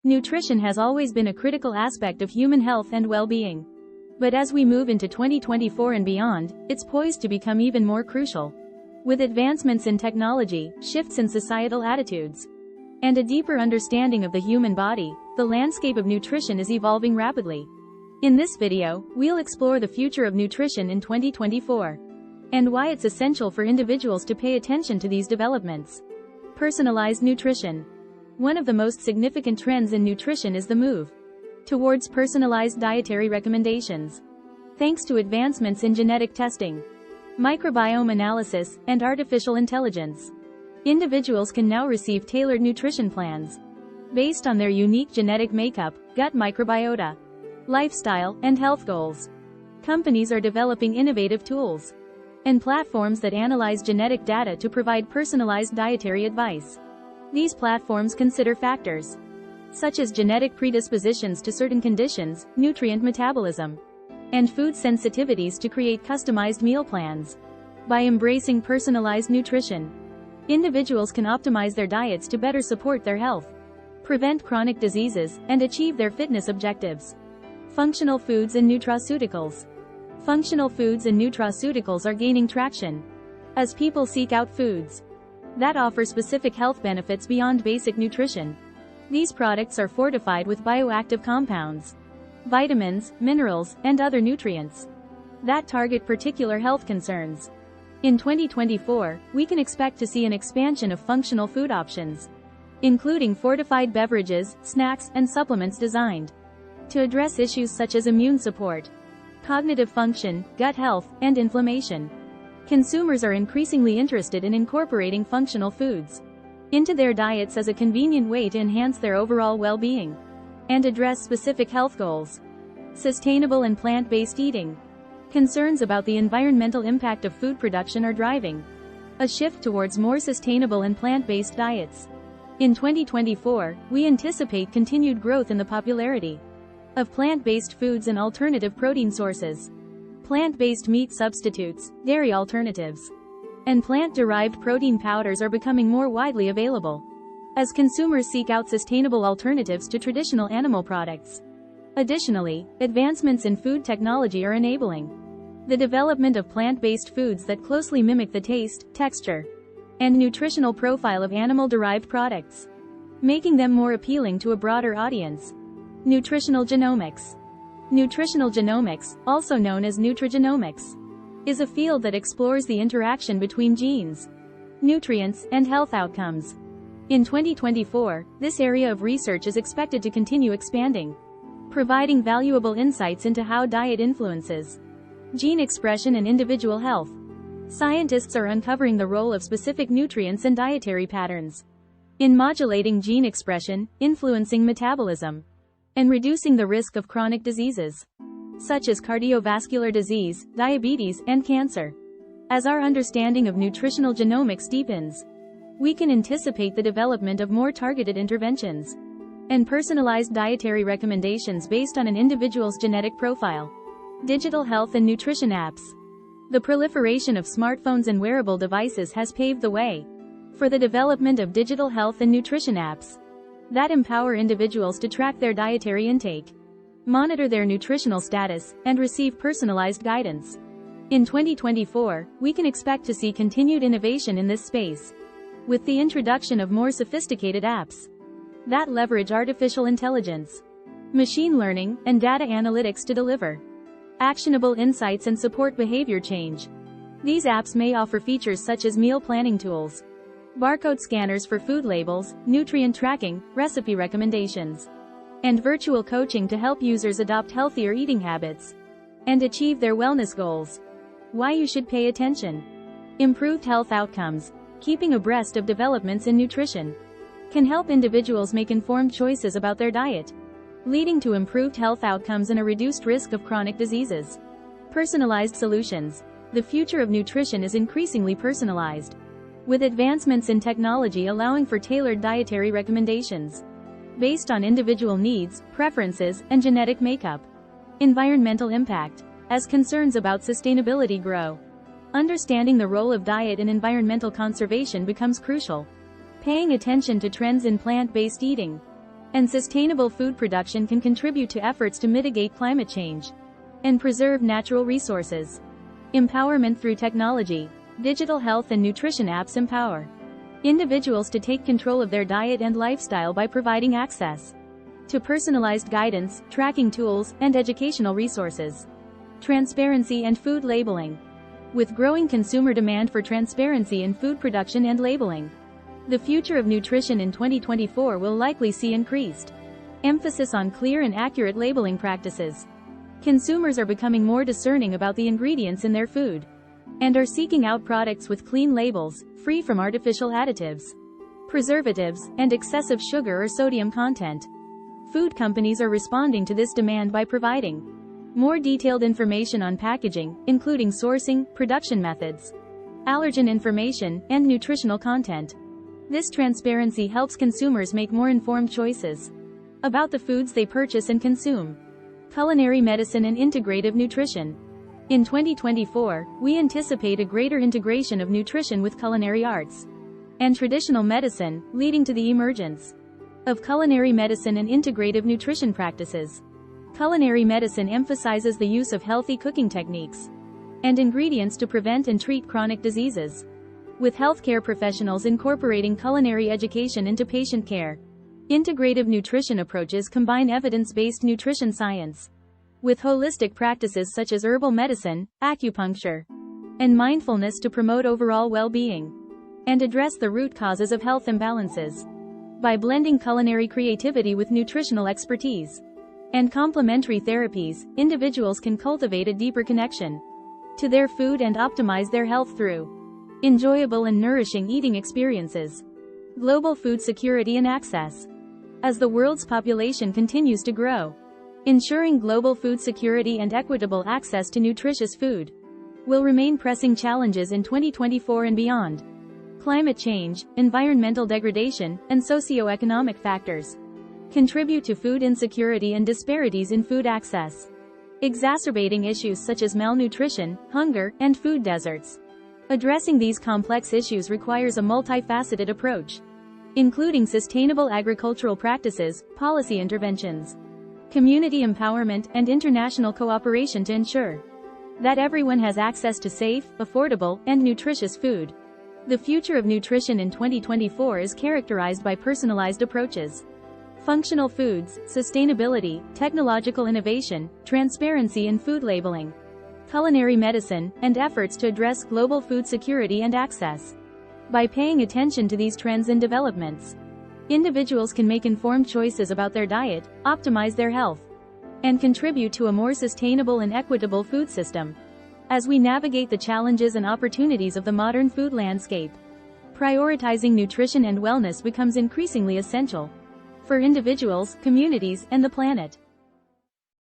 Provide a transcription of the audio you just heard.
Nutrition has always been a critical aspect of human health and well-being. But as we move into 2024 and beyond, it's poised to become even more crucial. With advancements in technology, shifts in societal attitudes, and a deeper understanding of the human body, the landscape of nutrition is evolving rapidly. In this video, we'll explore the future of nutrition in 2024, and why it's essential for individuals to pay attention to these developments. Personalized nutrition. One of the most significant trends in nutrition is the move towards personalized dietary recommendations. Thanks to advancements in genetic testing, microbiome analysis, and artificial intelligence, individuals can now receive tailored nutrition plans based on their unique genetic makeup, gut microbiota, lifestyle, and health goals. Companies are developing innovative tools and platforms that analyze genetic data to provide personalized dietary advice. These platforms consider factors such as genetic predispositions to certain conditions, nutrient metabolism, and food sensitivities to create customized meal plans. By embracing personalized nutrition, individuals can optimize their diets to better support their health, prevent chronic diseases, and achieve their fitness objectives. Functional foods and nutraceuticals. Functional foods and nutraceuticals are gaining traction as people seek out foods that offer specific health benefits beyond basic nutrition. These products are fortified with bioactive compounds, vitamins, minerals, and other nutrients that target particular health concerns. In 2024, we can expect to see an expansion of functional food options, including fortified beverages, snacks, and supplements designed to address issues such as immune support, cognitive function, gut health, and inflammation. Consumers are increasingly interested in incorporating functional foods into their diets as a convenient way to enhance their overall well-being and address specific health goals. Sustainable and plant-based eating. Concerns about the environmental impact of food production are driving a shift towards more sustainable and plant-based diets. In 2024, we anticipate continued growth in the popularity of plant-based foods and alternative protein sources. Plant-based meat substitutes, dairy alternatives, and plant-derived protein powders are becoming more widely available as consumers seek out sustainable alternatives to traditional animal products. Additionally, advancements in food technology are enabling the development of plant-based foods that closely mimic the taste, texture, and nutritional profile of animal-derived products, making them more appealing to a broader audience. Nutritional genomics. Nutritional genomics, also known as nutrigenomics, is a field that explores the interaction between genes, nutrients, and health outcomes. In 2024, this area of research is expected to continue expanding, providing valuable insights into how diet influences gene expression and individual health. Scientists are uncovering the role of specific nutrients and dietary patterns in modulating gene expression, influencing metabolism, and reducing the risk of chronic diseases, such as cardiovascular disease, diabetes, and cancer. As our understanding of nutritional genomics deepens, we can anticipate the development of more targeted interventions and personalized dietary recommendations based on an individual's genetic profile. Digital health and nutrition apps. The proliferation of smartphones and wearable devices has paved the way for the development of digital health and nutrition apps that empower individuals to track their dietary intake, monitor their nutritional status, and receive personalized guidance. In 2024, we can expect to see continued innovation in this space, with the introduction of more sophisticated apps that leverage artificial intelligence, machine learning, and data analytics to deliver actionable insights and support behavior change. These apps may offer features such as meal planning tools, barcode scanners for food labels, nutrient tracking, recipe recommendations, and virtual coaching to help users adopt healthier eating habits and achieve their wellness goals. Why you should pay attention. Improved health outcomes. Keeping abreast of developments in nutrition can help individuals make informed choices about their diet, leading to improved health outcomes and a reduced risk of chronic diseases. Personalized solutions. The future of nutrition is increasingly personalized, with advancements in technology allowing for tailored dietary recommendations based on individual needs, preferences, and genetic makeup. Environmental impact. As concerns about sustainability grow, understanding the role of diet in environmental conservation becomes crucial. Paying attention to trends in plant-based eating, And sustainable food production can contribute to efforts to mitigate climate change and preserve natural resources. Empowerment through technology. Digital health and nutrition apps empower individuals to take control of their diet and lifestyle by providing access to personalized guidance, tracking tools, and educational resources. Transparency and food labeling. With growing consumer demand for transparency in food production and labeling, the future of nutrition in 2024 will likely see increased emphasis on clear and accurate labeling practices. Consumers are becoming more discerning about the ingredients in their food and are seeking out products with clean labels, free from artificial additives, preservatives, and excessive sugar or sodium content. Food companies are responding to this demand by providing more detailed information on packaging, including sourcing, production methods, allergen information, and nutritional content. This transparency helps consumers make more informed choices about the foods they purchase and consume. Culinary medicine and integrative nutrition. In 2024, we anticipate a greater integration of nutrition with culinary arts and traditional medicine, leading to the emergence of culinary medicine and integrative nutrition practices. Culinary medicine emphasizes the use of healthy cooking techniques and ingredients to prevent and treat chronic diseases, with healthcare professionals incorporating culinary education into patient care. Integrative nutrition approaches combine evidence-based nutrition science with holistic practices such as herbal medicine, acupuncture, and mindfulness to promote overall well-being and address the root causes of health imbalances. By blending culinary creativity with nutritional expertise and complementary therapies, individuals can cultivate a deeper connection to their food and optimize their health through enjoyable and nourishing eating experiences. Global food security and access. As the world's population continues to grow, ensuring global food security and equitable access to nutritious food will remain pressing challenges in 2024 and beyond. Climate change, environmental degradation, and socioeconomic factors contribute to food insecurity and disparities in food access, exacerbating issues such as malnutrition, hunger, and food deserts. Addressing these complex issues requires a multifaceted approach, including sustainable agricultural practices, policy interventions, community empowerment, and international cooperation to ensure that everyone has access to safe, affordable, and nutritious food. The future of nutrition in 2024 is characterized by personalized approaches, functional foods, sustainability, technological innovation, transparency in food labeling, culinary medicine, and efforts to address global food security and access. By paying attention to these trends and developments, individuals can make informed choices about their diet, optimize their health, and contribute to a more sustainable and equitable food system. As we navigate the challenges and opportunities of the modern food landscape, prioritizing nutrition and wellness becomes increasingly essential for individuals, communities, and the planet.